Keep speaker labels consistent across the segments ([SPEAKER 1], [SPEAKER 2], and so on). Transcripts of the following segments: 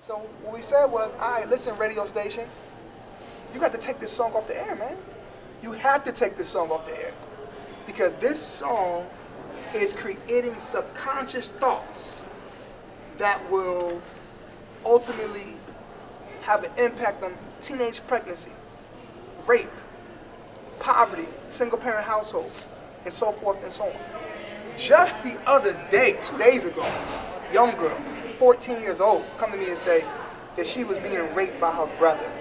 [SPEAKER 1] So what we said was, all right, listen, radio station, you got to take this song off the air, man. You have to take this song off the air. Because this song is creating subconscious thoughts that will ultimately have an impact on teenage pregnancy, rape, poverty, single-parent household, and so forth and so on. Just the other day, 2 days ago, young girl, 14 years old, come to me and say that she was being raped by her brother.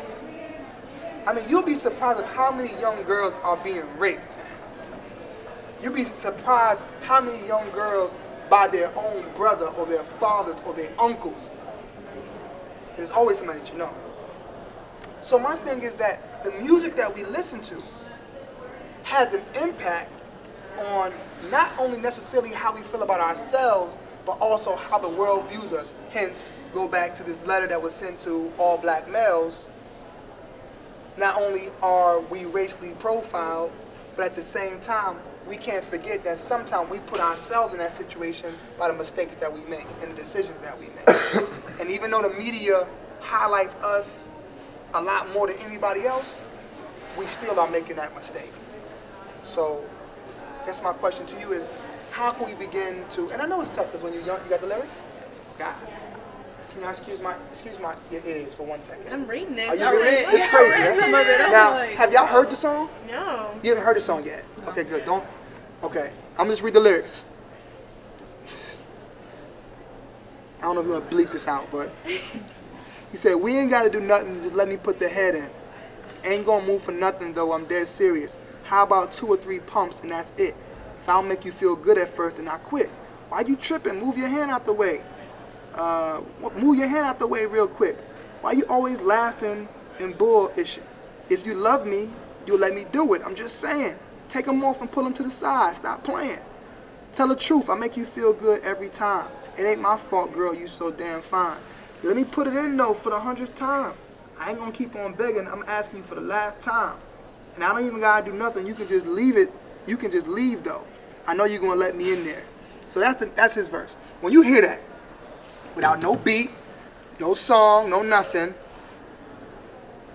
[SPEAKER 1] I mean, you'll be surprised of how many young girls are being raped. You'll be surprised how many young girls by their own brother or their fathers or their uncles. There's always somebody that you know. So my thing is that the music that we listen to has an impact on not only necessarily how we feel about ourselves, but also how the world views us. Hence, go back to this letter that was sent to all black males. Not only are we racially profiled, but at the same time, we can't forget that sometimes we put ourselves in that situation by the mistakes that we make and the decisions that we make. And even though the media highlights us a lot more than anybody else, we still are making that mistake. So, I guess my question to you is, how can we begin to, and I know it's tough because when you're young, you got the lyrics? God. Can y'all excuse your ears for 1 second?
[SPEAKER 2] I'm reading this.
[SPEAKER 1] Are you reading it? It's crazy, right?
[SPEAKER 2] Some of it.
[SPEAKER 1] Now, have y'all heard the song?
[SPEAKER 2] No.
[SPEAKER 1] You haven't heard the song yet? Okay, good. Okay. I'm just read the lyrics. I don't know if you want to bleep this out, but he said, we ain't got to do nothing, just let me put the head in. Ain't gonna move for nothing though, I'm dead serious. How about 2 or 3 pumps and that's it? If I don't make you feel good at first, then I quit. Why you tripping? Move your hand out the way. Move your hand out the way real quick. Why you always laughing and bullishing? If you love me, you'll let me do it. I'm just saying. Take them off and pull them to the side. Stop playing. Tell the truth. I make you feel good every time. It ain't my fault, girl. You so damn fine. Let me put it in, though, for the 100th time. I ain't going to keep on begging. I'm asking you for the last time. And I don't even got to do nothing. You can just leave it. You can just leave, though. I know you're going to let me in there. So that's his verse. When you hear that, without no beat, no song, no nothing,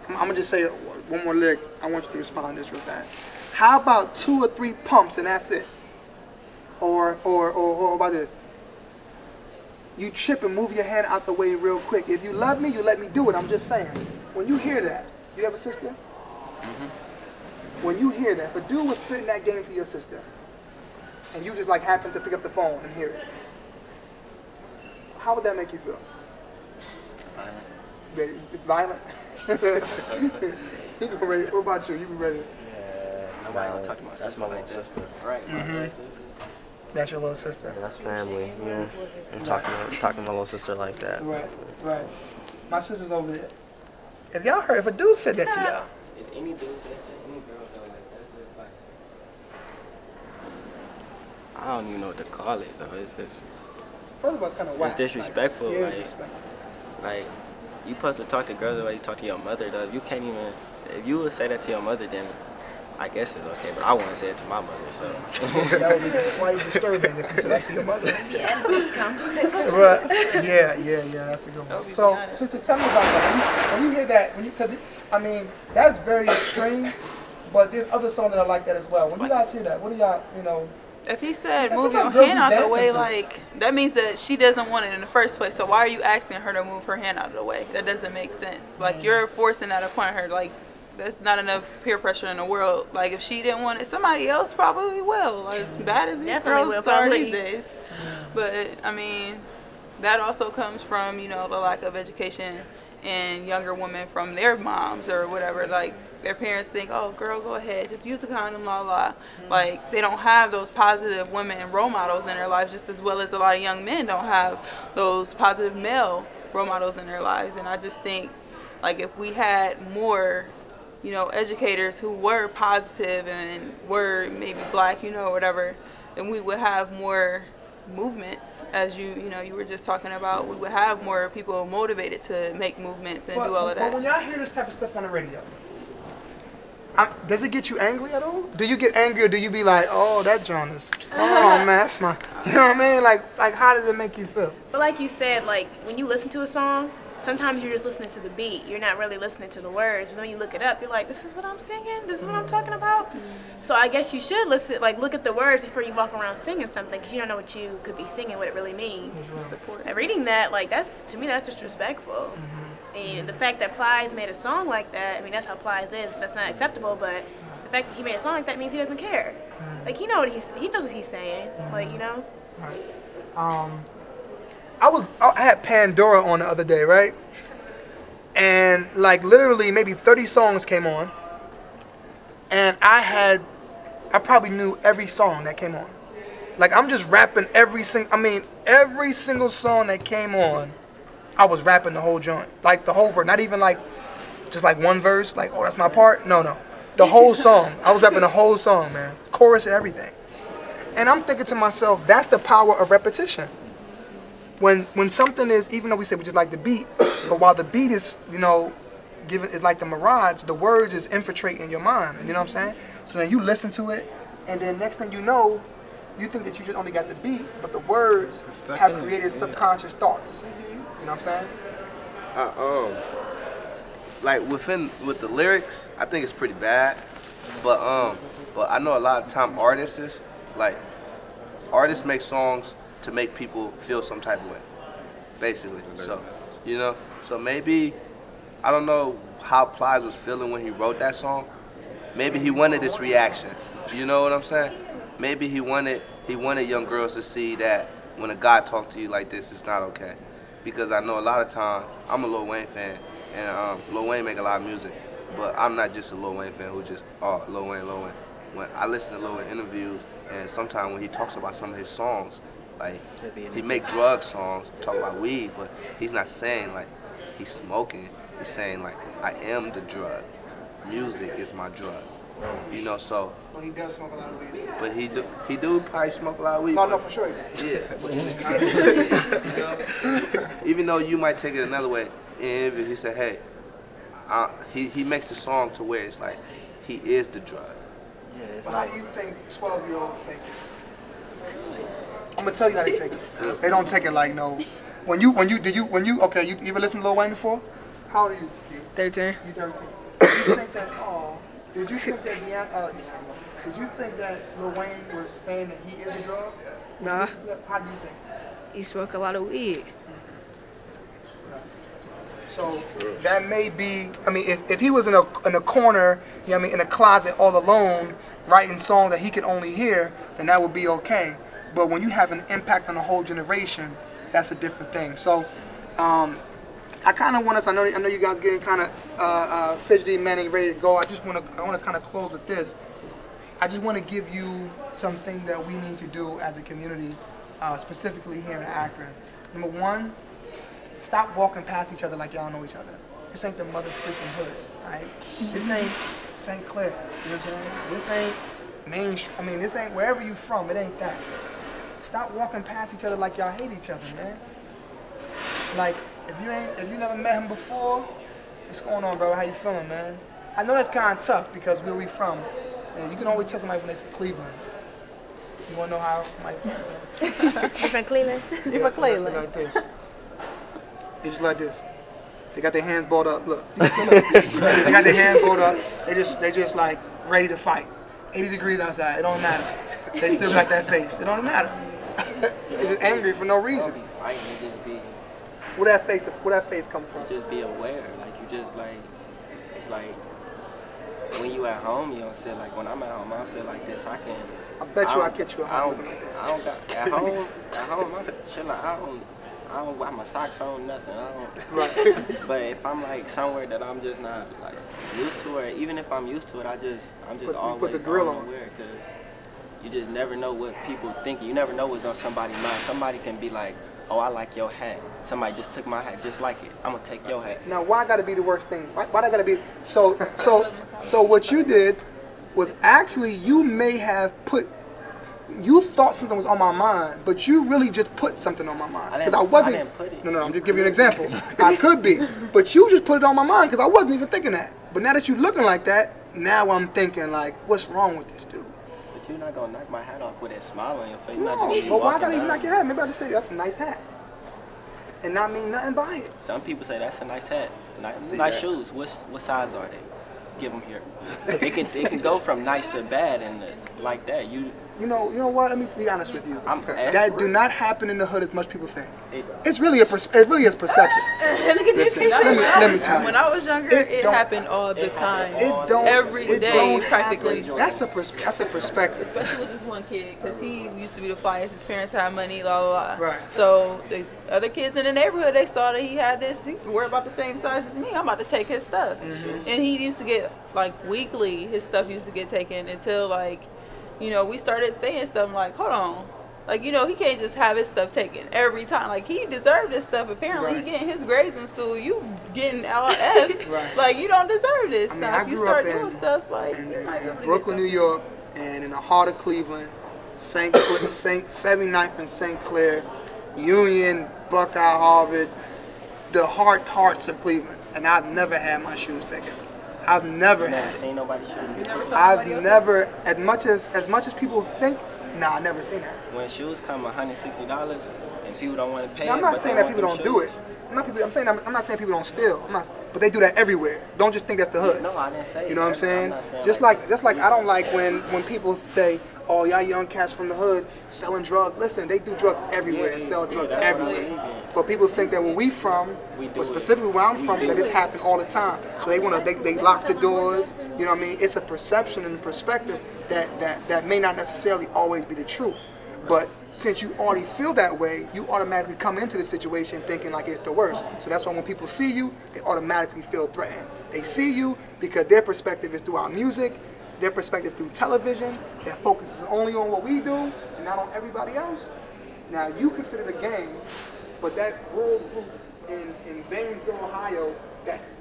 [SPEAKER 1] I'm going to just say one more lyric. I want you to respond to this real fast. How about 2 or 3 pumps and that's it? Or about this. You trip and move your hand out the way real quick. If you love me, you let me do it. I'm just saying. When you hear that, you have a sister? Mm-hmm. When you hear that, if a dude was spitting that game to your sister, and you just like happen to pick up the phone and hear it, how would that make you feel?
[SPEAKER 3] Violent.
[SPEAKER 1] Violent? You can ready. What about you? You be ready?
[SPEAKER 3] Yeah, nobody gonna talk to my sister. That's my little sister. Right.
[SPEAKER 1] Mm-hmm. That's your little sister.
[SPEAKER 3] Yeah, that's family. You know, I'm talking to my little sister like that.
[SPEAKER 1] Right, right. My sister's over there. If y'all heard, if a dude said that to y'all,
[SPEAKER 4] if any dude said to any girl though, like that's just like, I don't even know what to call it though. It's just,
[SPEAKER 1] first of all, it's kind of whack.
[SPEAKER 4] it's disrespectful.
[SPEAKER 1] Like, yeah,
[SPEAKER 4] like,
[SPEAKER 1] disrespectful.
[SPEAKER 4] Like, you supposed to talk to girls the way you talk to your mother though. You can't even, if you would say that to your mother, then I guess it's okay, but I wouldn't say it to my mother, so.
[SPEAKER 1] That would be quite disturbing if you said that to your mother.
[SPEAKER 2] Yeah, it's complex.
[SPEAKER 1] Right. Yeah, that's a good one. So, sister, tell me about that. When you hear that, because I mean, that's very extreme, but there's other songs that are like that as well. When you guys hear that, what do y'all, you know?
[SPEAKER 5] If he said move your hand out the way, like, that means that she doesn't want it in the first place. So why are you asking her to move her hand out of the way? That doesn't make sense. Like, you're forcing that upon her. Like, there's not enough peer pressure in the world. Like, if she didn't want it, somebody else probably will. As bad as these girls are these days. But, I mean, that also comes from, you know, the lack of education in younger women from their moms or whatever. Like, their parents think, oh, girl, go ahead, just use a condom, la la. Like, they don't have those positive women and role models in their lives, just as well as a lot of young men don't have those positive male role models in their lives. And I just think, like, if we had more, you know, educators who were positive and were maybe black, you know, whatever, then we would have more movements, as you know, you were just talking about. We would have more people motivated to make movements and do all of that.
[SPEAKER 1] But when y'all hear this type of stuff on the radio, does it get you angry at all? Do you get angry or do you be like, oh, that John is, oh man, that's my, you know what I mean? Like how does it make you feel?
[SPEAKER 2] But like you said, like when you listen to a song, sometimes you're just listening to the beat. You're not really listening to the words. When you look it up, you're like, this is what I'm singing? This is what I'm talking about? So I guess you should listen, like, look at the words before you walk around singing something, because you don't know what you could be singing, what it really means. And reading that, like, to me, that's disrespectful. And the fact that Plies made a song like that, I mean, that's how Plies is. That's not acceptable, but the fact that he made a song like that means he doesn't care. Like, he knows what he's saying. Like, you know?
[SPEAKER 1] I had Pandora on the other day, right? And like literally maybe 30 songs came on. And I probably knew every song that came on. Like I'm just rapping every single song that came on, I was rapping the whole joint. Like the whole verse, not even like just like one verse, like, oh, that's my part. No. The whole song. I was rapping the whole song, man. Chorus and everything. And I'm thinking to myself, that's the power of repetition. When something is, even though we say we just like the beat, but while the beat is, you know, is like the mirage, the words is infiltrating your mind. You know what I'm saying? So then you listen to it, and then next thing you know, you think that you just only got the beat, but the words have created subconscious thoughts. You know what I'm saying?
[SPEAKER 6] Like with the lyrics, I think it's pretty bad. But I know a lot of time artists make songs to make people feel some type of way, basically. So, you know, so maybe, I don't know how Plies was feeling when he wrote that song. Maybe he wanted this reaction. You know what I'm saying? Maybe he wanted young girls to see that when a guy talks to you like this, it's not okay. Because I know a lot of time, I'm a Lil Wayne fan, and Lil Wayne make a lot of music, but I'm not just a Lil Wayne fan who just, oh, Lil Wayne. When I listen to Lil Wayne interviews, and sometimes when he talks about some of his songs, like, he make drug songs, talk about weed, but he's not saying, like, he's smoking. He's saying, like, I am the drug. Music is my drug. You know, so.
[SPEAKER 1] Well, he does smoke a lot of weed.
[SPEAKER 6] But he do probably smoke a lot of weed.
[SPEAKER 1] No, for sure.
[SPEAKER 6] Yeah. Even though you might take it another way, and he said, hey, he makes the song to where it's like, he is the drug.
[SPEAKER 1] Yeah, but how do you think 12-year-olds take it? I'm gonna tell you how they take it. They don't take it like no. Okay, you ever listened to Lil Wayne before? How old are you?
[SPEAKER 7] 13.
[SPEAKER 1] You 13. Did you think that Lil Wayne was saying that he is the drug?
[SPEAKER 7] Nah.
[SPEAKER 1] How do you think?
[SPEAKER 7] He smoked a lot of weed.
[SPEAKER 1] So that may be, I mean, if he was in a corner, you know what I mean, in a closet all alone, writing songs that he could only hear, then that would be okay. But when you have an impact on a whole generation, that's a different thing. So I kind of want us, I know you guys are getting kind of fidgety, man, ready to go. I want to kind of close with this. I just want to give you something that we need to do as a community, specifically here in Akron. Number one, stop walking past each other like y'all know each other. This ain't the mother freaking hood, right? This ain't St. Clair, you know what I'm saying? This ain't Main Street, I mean, this ain't wherever you from, it ain't that. Stop walking past each other like y'all hate each other, man. Like, if you never met him before, what's going on, bro? How you feeling, man? I know that's kind of tough because where we from, you can always tell somebody when they're from Cleveland. You want to know how somebody from?
[SPEAKER 2] You from Cleveland?
[SPEAKER 1] You from Cleveland? Like this. They just like this. They got their hands balled up. Look. They got their hands balled up. They just like ready to fight. 80 degrees outside. It don't matter. They still got that face. It don't matter. They're just angry for no reason. Where that face come from?
[SPEAKER 4] Just be aware. Like you just like, it's like when you at home, you don't sit like, when I'm at home, I don't sit like this. I bet you I catch you at home looking like that. I don't got, at home, I'm chilling. I don't got my socks on, nothing. Right. But if I'm like somewhere that I'm just not like used to, or even if I'm used to it, I'm just always
[SPEAKER 1] put the grill on.
[SPEAKER 4] Aware, because you just never know what people think. You never know what's on somebody's mind. Somebody can be like, oh, I like your hat. Somebody just took my hat just like it. I'm gonna take your hat.
[SPEAKER 1] Now, why gotta be the worst thing? Why that gotta be? So what you did was actually you may have put. You thought something was on my mind, but you really just put something on my mind. Because I wasn't.
[SPEAKER 4] I didn't put it.
[SPEAKER 1] No, I'm just giving you an example. I could be, but you just put it on my mind because I wasn't even thinking that. But now that you're looking like that, now I'm thinking like, what's wrong with this dude?
[SPEAKER 4] But you're not gonna knock my hat off with that smile on your face.
[SPEAKER 1] No, but why gotta you knock your hat? Maybe I just say that's a nice hat. and not mean nothing by it.
[SPEAKER 4] Some people say that's a nice hat, nice shoes. What size are they? Give them here. They can go from nice to bad and like that. You
[SPEAKER 1] know what? Let me be honest with you. That do not happen in the hood as much people think. It really is perception.
[SPEAKER 5] Listen, let me tell you. When I was younger, it happened all the time. Every day, practically.
[SPEAKER 1] That's a perspective.
[SPEAKER 5] Especially with this one kid, because he used to be the flyest. His parents had money, la la la.
[SPEAKER 1] Right.
[SPEAKER 5] So the other kids in the neighborhood, they saw that he had this. We're about the same size as me. I'm about to take his stuff. And he used to get, like, weekly, his stuff used to get taken until, like, we started saying stuff like, hold on. Like, he can't just have his stuff taken every time. Like, he deserved this stuff. Apparently, he getting his grades in school. You getting all F's. Like, you don't deserve this. Now, if you start doing stuff, like, you might be able to
[SPEAKER 1] Brooklyn, New York, and in the heart of Cleveland, 79th and St. Clair, Union, Buckeye, Harvard, the hearts of Cleveland. And I've never had my shoes taken. I've never had
[SPEAKER 4] seen nobody's shoes get taken.
[SPEAKER 1] I've never, as much as people think, nah, I've never seen that.
[SPEAKER 4] When shoes come $160 and people don't want to pay,
[SPEAKER 1] I'm not saying that people don't do it. I'm not saying people don't steal. But they do that everywhere. Don't just think that's the hood.
[SPEAKER 4] No, I didn't say.
[SPEAKER 1] You know what I'm saying? Just like I don't like when people say, "Oh, y'all young cats from the hood selling drugs." Listen, they do drugs everywhere and sell drugs everywhere. But people think that where we from, or specifically where I'm from, that it's happening all the time. So they lock the doors. You know what I mean? It's a perception and a perspective that may not necessarily always be the truth. But since you already feel that way, you automatically come into the situation thinking like it's the worst. So that's why when people see you, they automatically feel threatened. They see you because their perspective is through our music, their perspective through television, that focuses only on what we do and not on everybody else. Now, you consider it a game, but that rural group in Zanesville, Ohio,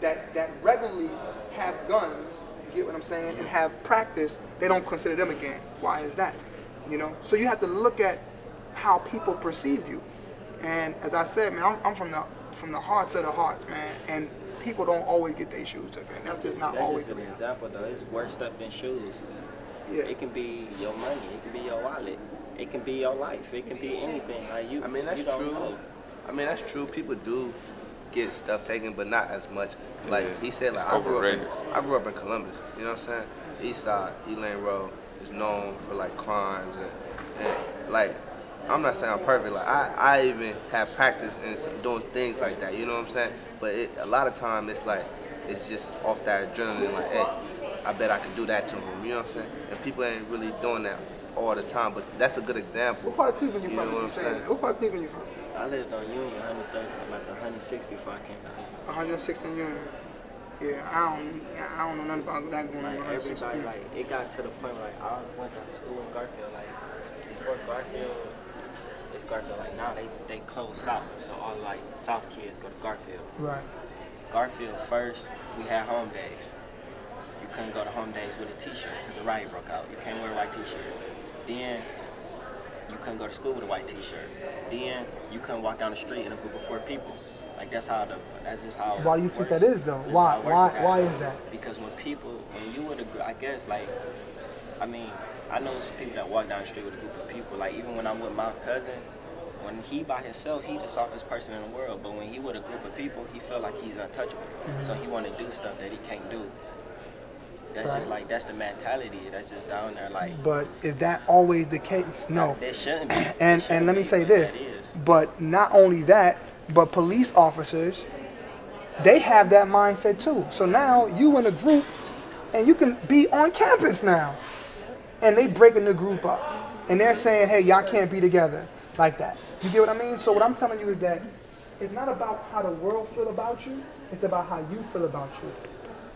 [SPEAKER 1] that regularly have guns, you get what I'm saying, and have practice, they don't consider them a game. Why is that? So you have to look at how people perceive you. And as I said, man, I'm from the hearts of the hearts, man. And people don't always get their shoes taken. That's just not always the
[SPEAKER 4] reality. Example though, it's worse stuff than shoes.
[SPEAKER 1] Yeah.
[SPEAKER 4] It can be your money. It can be your wallet. It can be your life. It can be anything. Like you.
[SPEAKER 6] I mean, that's true. I mean, that's true. People do get stuff taken, but not as much. Like he said, like I grew up in Columbus. You know what I'm saying? East Side, Elaine Road is known for like crimes and like. I'm not saying I'm perfect. Like I even have practice in doing things like that. You know what I'm saying? But a lot of time it's like it's just off that adrenaline. Like, hey, I bet I could do that to him. You know what I'm saying? And people ain't really doing that all the time. But that's a good example.
[SPEAKER 1] What part of Cleveland you from?
[SPEAKER 6] You know what I'm saying?
[SPEAKER 1] What part of Cleveland you from?
[SPEAKER 4] I lived on Union, 130, like 106 before I came down here.
[SPEAKER 1] 106 in Union. Yeah, I don't know nothing about that going on.
[SPEAKER 4] Like everybody, like it got to the point where like I went to school in Garfield. Like before Garfield. Garfield, like now they close South, so all like South kids go to Garfield.
[SPEAKER 1] Right.
[SPEAKER 4] Garfield first, we had home days. You couldn't go to home days with a t-shirt because a riot broke out. You can't wear a white t-shirt. Then you couldn't go to school with a white t-shirt. Then you couldn't walk down the street in a group of 4 people. Like that's just how.
[SPEAKER 1] Why do you think that is though? Why is that?
[SPEAKER 4] Because when you would agree, I guess like, I mean, I know some people that walk down the street with a group of people. Like even when I'm with my cousin. When he by himself, he the softest person in the world. But when he with a group of people, he feel like he's untouchable. So he want to do stuff that he can't do. That's just like, that's the mentality. That's just down there like.
[SPEAKER 1] But is that always the case? No.
[SPEAKER 4] It shouldn't be.
[SPEAKER 1] And let me say this. But not only that, but police officers, they have that mindset too. So now you in a group, and you can be on campus now. And they breaking the group up. And they're saying, hey, y'all can't be together. Like that. You get what I mean? So what I'm telling you is that it's not about how the world feel about you, it's about how you feel about you.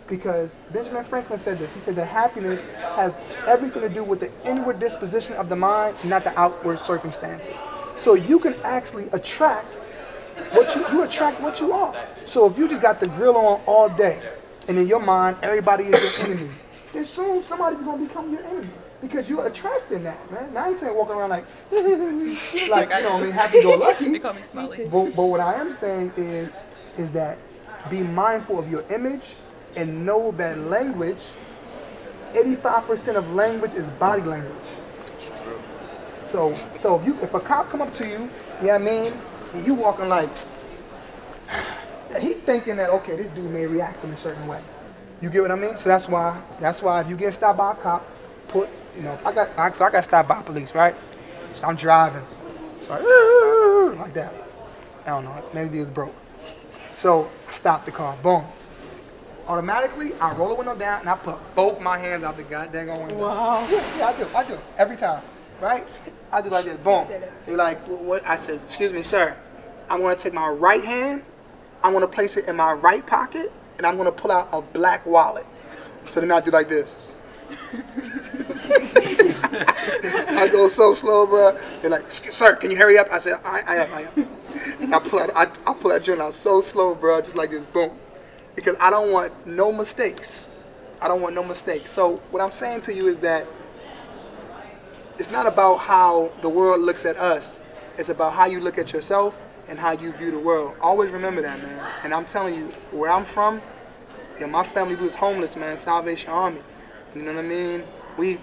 [SPEAKER 1] Because Benjamin Franklin said this. He said that happiness has everything to do with the inward disposition of the mind, not the outward circumstances. So you can actually attract you attract what you are. So if you just got the grill on all day, and in your mind everybody is your enemy, then soon somebody's gonna become your enemy. Because you're attracting that, man. Now I ain't saying walking around like you know what I mean, happy-go-lucky.
[SPEAKER 5] They call me Smiley.
[SPEAKER 1] But what I am saying is that be mindful of your image and know that language, 85% of language is body language.
[SPEAKER 6] It's true.
[SPEAKER 1] So if a cop come up to you, you know what I mean, and you walking like, thinking that, okay, this dude may react in a certain way. You get what I mean? So that's why if you get stopped by a cop, I got stopped by police, right? So I'm driving, so like that. I don't know, maybe it was broke. So I stopped the car, boom. Automatically, I roll the window down and I put both my hands out the goddamn window. Wow. Yeah, I do, every time, right? I do like this, boom. They're like, what? I said, excuse me, sir. I'm gonna take my right hand, I'm gonna place it in my right pocket, and I'm gonna pull out a black wallet. So then I do like this. I go so slow, bro. They're like, sir, can you hurry up? I said, I am. And I pull that joint out so slow, bro, just like this, boom. Because I don't want no mistakes. I don't want no mistakes. So what I'm saying to you is that it's not about how the world looks at us. It's about how you look at yourself and how you view the world. Always remember that, man. And I'm telling you, where I'm from, my family was homeless, man, Salvation Army. You know what I mean? We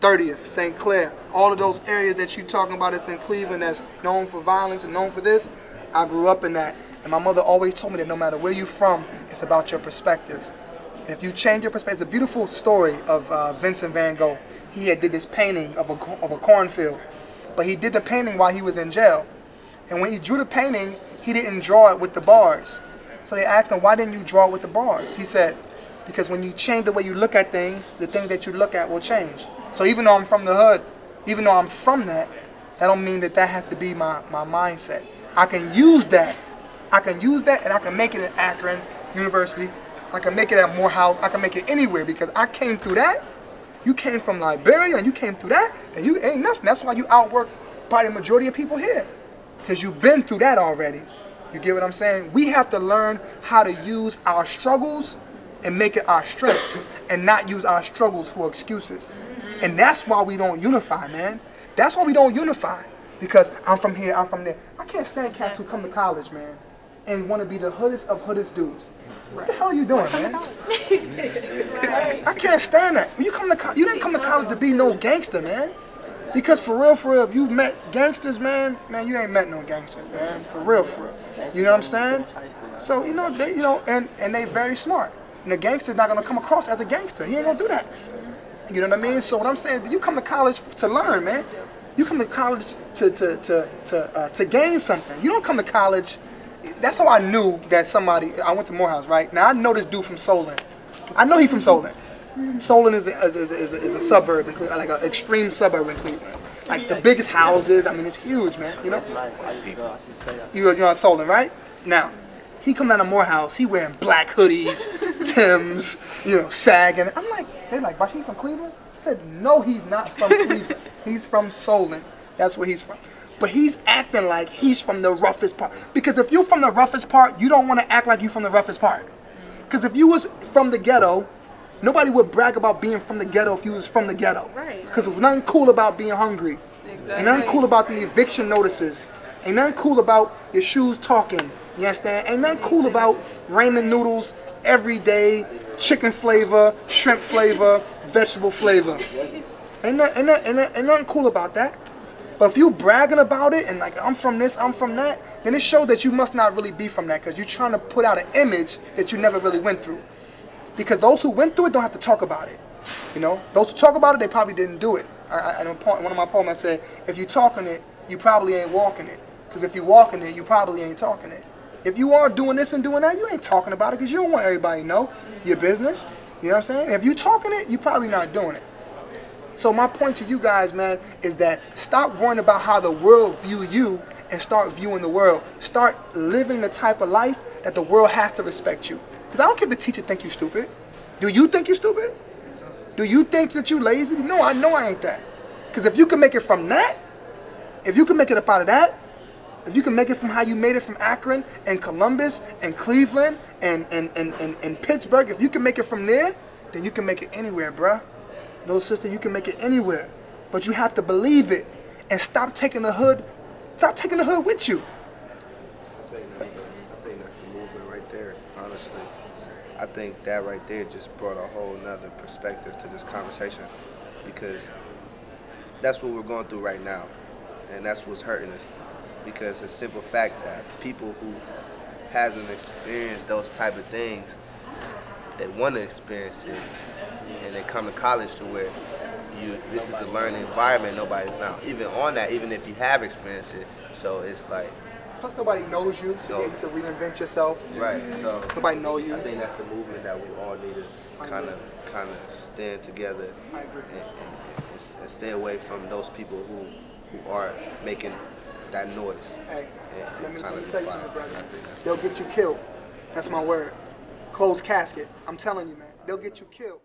[SPEAKER 1] 30th, St. Clair, all of those areas that you're talking about that's in Cleveland that's known for violence and known for this, I grew up in that. And my mother always told me that no matter where you're from, it's about your perspective. And if you change your perspective, it's a beautiful story of Vincent van Gogh. He had did this painting of a cornfield, but he did the painting while he was in jail. And when he drew the painting, he didn't draw it with the bars. So they asked him, why didn't you draw it with the bars? He said, because when you change the way you look at things, the things that you look at will change. So even though I'm from the hood, even though I'm from that don't mean that has to be my mindset. I can use that. I can use that and I can make it at Akron University. I can make it at Morehouse. I can make it anywhere because I came through that. You came from Liberia and you came through that, and you ain't nothing. That's why you outwork probably the majority of people here, because you've been through that already. You get what I'm saying? We have to learn how to use our struggles and make it our strengths and not use our struggles for excuses. And that's why we don't unify, man. That's why we don't unify, because I'm from here, I'm from there. I can't stand cats who come to college, man, and want to be the hoodest of hoodest dudes. What the hell are you doing, man? I can't stand that. You didn't come to college to be no gangster, man. Because for real, if you met gangsters, man, you ain't met no gangsters, man. For real. You know what I'm saying? So and they very smart. And a gangster's not gonna come across as a gangster. He ain't gonna do that. You know what I mean? So what I'm saying, you come to college to learn, man. You come to college to gain something. You don't come to college. That's how I knew that I went to Morehouse, right? Now I know this dude from Solon. I know he from Solon. Solon is a suburb in Cleveland, like an extreme suburb in Cleveland. Like the biggest houses. I mean, it's huge, man. You know. You're on Solon, right? Now, he come down to Morehouse. He wearing black hoodies, Timbs, sagging. I'm like, they're like, Basheer from Cleveland? I said, no, he's not from Cleveland. He's from Solon. That's where he's from. But he's acting like he's from the roughest part. Because if you're from the roughest part, you don't want to act like you're from the roughest part. Because if you was from the ghetto, nobody would brag about being from the ghetto if you was from the ghetto. Right. Because there's nothing cool about being hungry. Exactly. Ain't nothing cool about the eviction notices. Ain't nothing cool about your shoes talking. You understand? Ain't nothing cool about ramen noodles every day, chicken flavor, shrimp flavor, vegetable flavor. Ain't nothing cool about that. But if you bragging about it and like, I'm from this, I'm from that, then it shows that you must not really be from that, because you're trying to put out an image that you never really went through. Because those who went through it don't have to talk about it. Those who talk about it, they probably didn't do it. In one of my poems I said, if you're talking it, you probably ain't walking it. Because if you're walking it, you probably ain't talking it. If you are doing this and doing that, you ain't talking about it because you don't want everybody to know your business. You know what I'm saying? If you're talking it, you're probably not doing it. So my point to you guys, man, is that stop worrying about how the world view you and start viewing the world. Start living the type of life that the world has to respect you. Because I don't care if the teacher think you stupid. Do you think you're stupid? Do you think that you lazy? No, I know I ain't that. Because if you can make it from that, if you can make it up out of that, if you can make it from how you made it from Akron and Columbus and Cleveland and Pittsburgh, if you can make it from there, then you can make it anywhere, bruh. Little sister, you can make it anywhere. But you have to believe it and stop taking the hood with you.
[SPEAKER 6] I think that's the movement right there, honestly. I think that right there just brought a whole nother perspective to this conversation, because that's what we're going through right now, and that's what's hurting us. Because it's a simple fact that people who hasn't experienced those type of things, they want to experience it, and they come to college to where this is a learning environment. Nobody's not even on that, even if you have experienced it. So it's like.
[SPEAKER 1] Plus, nobody knows you, so you're able to reinvent yourself.
[SPEAKER 6] Right. So
[SPEAKER 1] nobody know you.
[SPEAKER 6] I think that's the movement that we all need to kind of stand together and stay away from those people who are making that noise.
[SPEAKER 1] Hey, let me tell you something, brother. They'll get you killed. That's my word. Closed casket. I'm telling you, man. They'll get you killed.